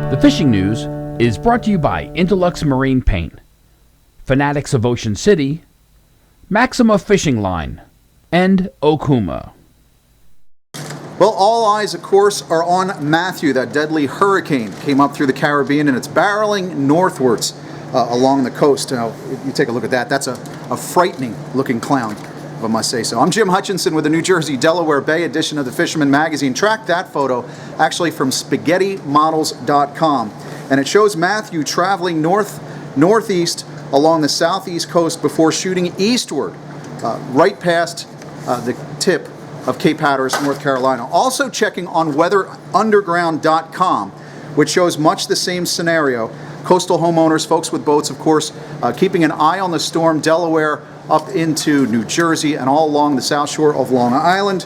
The fishing news is brought to you by Interlux Marine Paint, Fanatics of Ocean City, Maxima Fishing Line, and Okuma. Well, all eyes, of course, are on Matthew. That deadly hurricane came up through the Caribbean, and it's barreling northwards along the coast. Now, you take a look at that. That's a frightening-looking clown, if I must say so. I'm Jim Hutchinson with the New Jersey, Delaware Bay edition of the Fisherman magazine. Track that photo, actually, from SpaghettiModels.com. And it shows Matthew traveling northeast along the southeast coast before shooting eastward, right past the tip of Cape Hatteras, North Carolina. Also checking on weatherunderground.com, which shows much the same scenario. Coastal homeowners, folks with boats, of course, keeping an eye on the storm, Delaware up into New Jersey and all along the south shore of Long Island.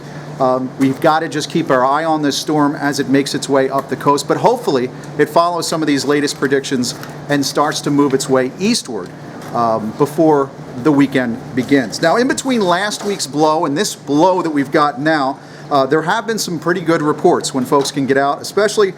We've got to just keep our eye on this storm as it makes its way up the coast, but hopefully it follows some of these latest predictions and starts to move its way eastward before the weekend begins. Now, in between last week's blow and this blow that we've got now, there have been some pretty good reports when folks can get out, especially,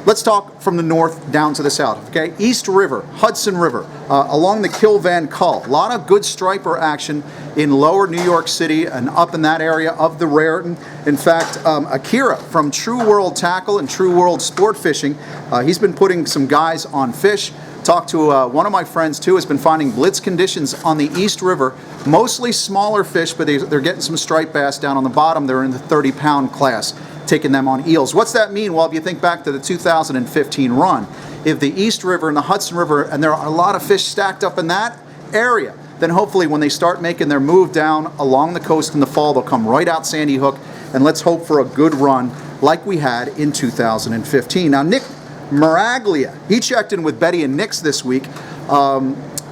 let's talk from the north down to the south, okay? East River, Hudson River, along the Kill-Van Kull. A lot of good striper action in lower New York City and up in that area of the Raritan. In fact, Akira from True World Tackle and True World Sport Fishing, he's been putting some guys on fish. Talked to one of my friends too, has been finding blitz conditions on the East River, mostly smaller fish, but they're getting some striped bass down on the bottom. They're in the 30-pound class, taking them on eels. What's that mean? Well, if you think back to the 2015 run, if the East River and the Hudson River, and there are a lot of fish stacked up in that area, then hopefully when they start making their move down along the coast in the fall, they'll come right out Sandy Hook, and let's hope for a good run like we had in 2015. Now, Nick Maraglia, he checked in with Betty and Nix this week,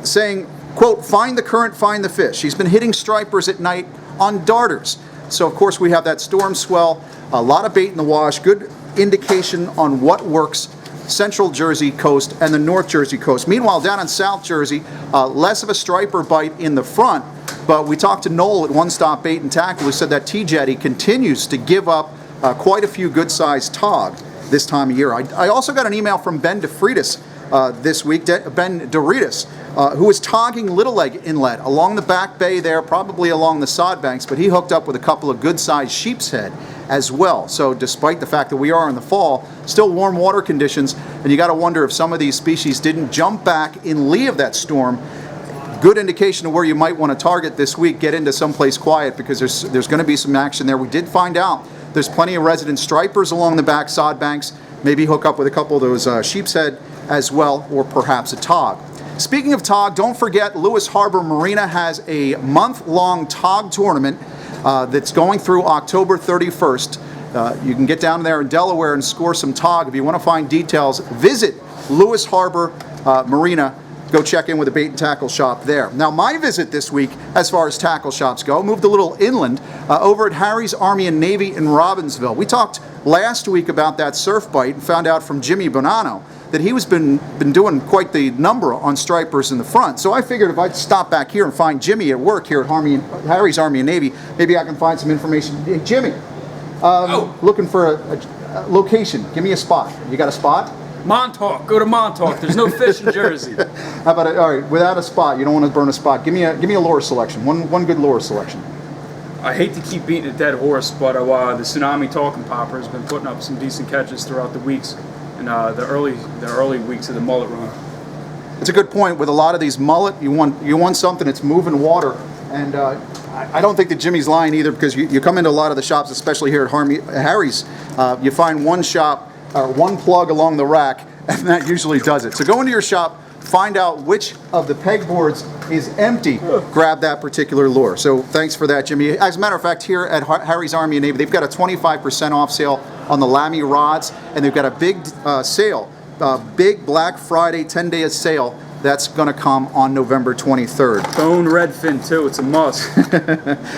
saying, quote, find the current, find the fish. He's been hitting stripers at night on darters. So, of course, we have that storm swell, a lot of bait in the wash, good indication on what works, Central Jersey coast and the North Jersey coast. Meanwhile, down in South Jersey, less of a striper bite in the front, but we talked to Noel at One Stop Bait and Tackle, who said that T-Jetty continues to give up quite a few good-sized tog this time of year. I also got an email from Ben DeFreitas this week, Ben Doritas, who was togging Little Leg Inlet along the back bay there, probably along the sod banks, but he hooked up with a couple of good-sized sheep's head as well. So despite the fact that we are in the fall, still warm water conditions, and you got to wonder if some of these species didn't jump back in lee of that storm. Good indication of where you might want to target this week. Get into someplace quiet because there's going to be some action there. We did find out there's plenty of resident stripers along the back sod banks. Maybe hook up with a couple of those sheep's head as well, or perhaps a tog. Speaking of tog, don't forget Lewis Harbor Marina has a month-long tog tournament that's going through October 31st. You can get down there in Delaware and score some tog. If you want to find details, visit Lewis Harbor Marina. Go check in with a bait and tackle shop there. Now, my visit this week, as far as tackle shops go, moved a little inland over at Harry's Army and Navy in Robbinsville. We talked last week about that surf bite and found out from Jimmy Bonanno that he was been doing quite the number on stripers in the front. So I figured if I'd stop back here and find Jimmy at work here at Harry's Army and Navy, maybe I can find some information. Hey, Jimmy, looking for a location. Give me a spot. You got a spot? Montauk. Go to Montauk. There's no fish in Jersey. How about it? All right, without a spot, you don't want to burn a spot. Give me a lure selection. One good lure selection. I hate to keep beating a dead horse, but the Tsunami Talking Popper has been putting up some decent catches throughout the weeks, and the early weeks of the mullet run. It's a good point. With a lot of these mullet, you want something that's moving water, and I don't think that Jimmy's lying either, because you come into a lot of the shops, especially here at Harry's, you find one shop or one plug along the rack, and that usually does it. So go into your shop, find out which of the pegboards is empty, grab that particular lure. So thanks for that, Jimmy. As a matter of fact, here at Harry's Army and Navy, they've got a 25% off sale on the Lamy rods, and they've got a big sale, big Black Friday 10-day sale that's going to come on November 23rd. Bone redfin too, it's a must.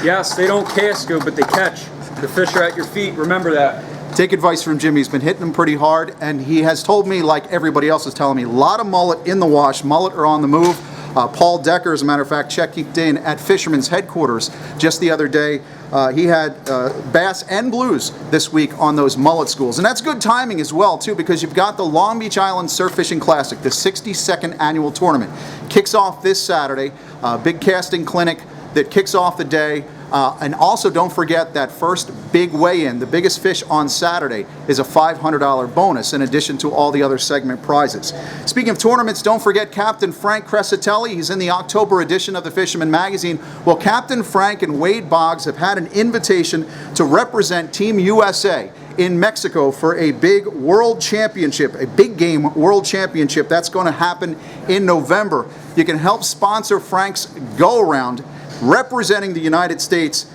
Yes, they don't cast good, but they catch. The fish are at your feet, remember that. Take advice from Jimmy. He's been hitting them pretty hard, and he has told me, like everybody else is telling me, a lot of mullet in the wash. Mullet are on the move. Paul Decker, as a matter of fact, checked in at Fisherman's headquarters just the other day. He had bass and blues this week on those mullet schools. And that's good timing as well, too, because you've got the Long Beach Island Surf Fishing Classic, the 62nd annual tournament. Kicks off this Saturday, big casting clinic that kicks off the day. And also don't forget that first big weigh-in, the biggest fish on Saturday, is a $500 bonus in addition to all the other segment prizes. Speaking of tournaments, don't forget Captain Frank Crescitelli. He's in the October edition of the Fisherman magazine. Well, Captain Frank and Wade Boggs have had an invitation to represent Team USA in Mexico for a big world championship, a big game world championship. That's going to happen in November. You can help sponsor Frank's go-around representing the United States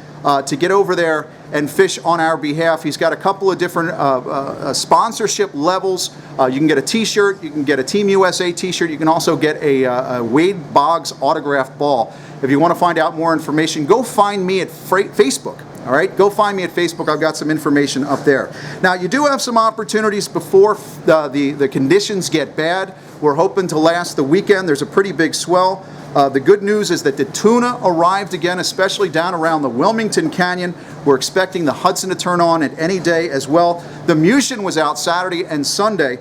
to get over there and fish on our behalf. He's got a couple of different sponsorship levels. You can get a t-shirt, you can get a Team USA t-shirt, you can also get a Wade Boggs autographed ball. If you want to find out more information, go find me at Facebook. All right, go find me at Facebook. I've got some information up there. Now, you do have some opportunities before the conditions get bad. We're hoping to last the weekend. There's a pretty big swell. The good news is that the tuna arrived again, especially down around the Wilmington Canyon. We're expecting the Hudson to turn on at any day as well. The Mushin was out Saturday and Sunday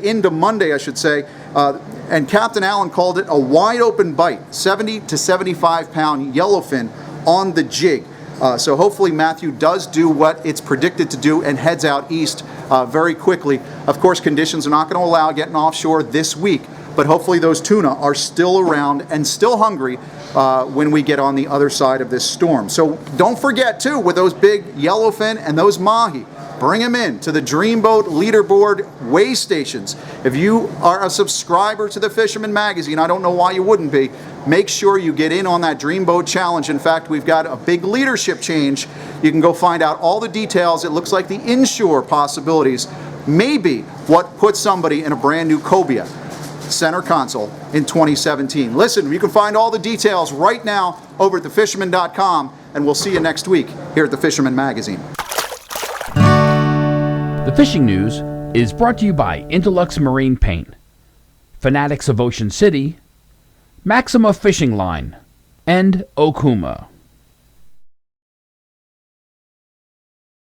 into Monday, I should say. And Captain Allen called it a wide open bite, 70 to 75 pound yellowfin on the jig. So hopefully Matthew does do what it's predicted to do and heads out east very quickly. Of course, conditions are not going to allow getting offshore this week, but hopefully those tuna are still around and still hungry when we get on the other side of this storm. So don't forget, too, with those big yellowfin and those mahi, bring them in to the Dreamboat Leaderboard weigh stations. If you are a subscriber to the Fisherman magazine, I don't know why you wouldn't be, make sure you get in on that Dreamboat Challenge. In fact, we've got a big leadership change. You can go find out all the details. It looks like the inshore possibilities may be what puts somebody in a brand new cobia center console in 2017. Listen, you can find all the details right now over at thefisherman.com, and we'll see you next week here at the Fisherman magazine. The fishing news is brought to you by Interlux Marine Paint, Fanatics of Ocean City, Maxima Fishing Line, and Okuma.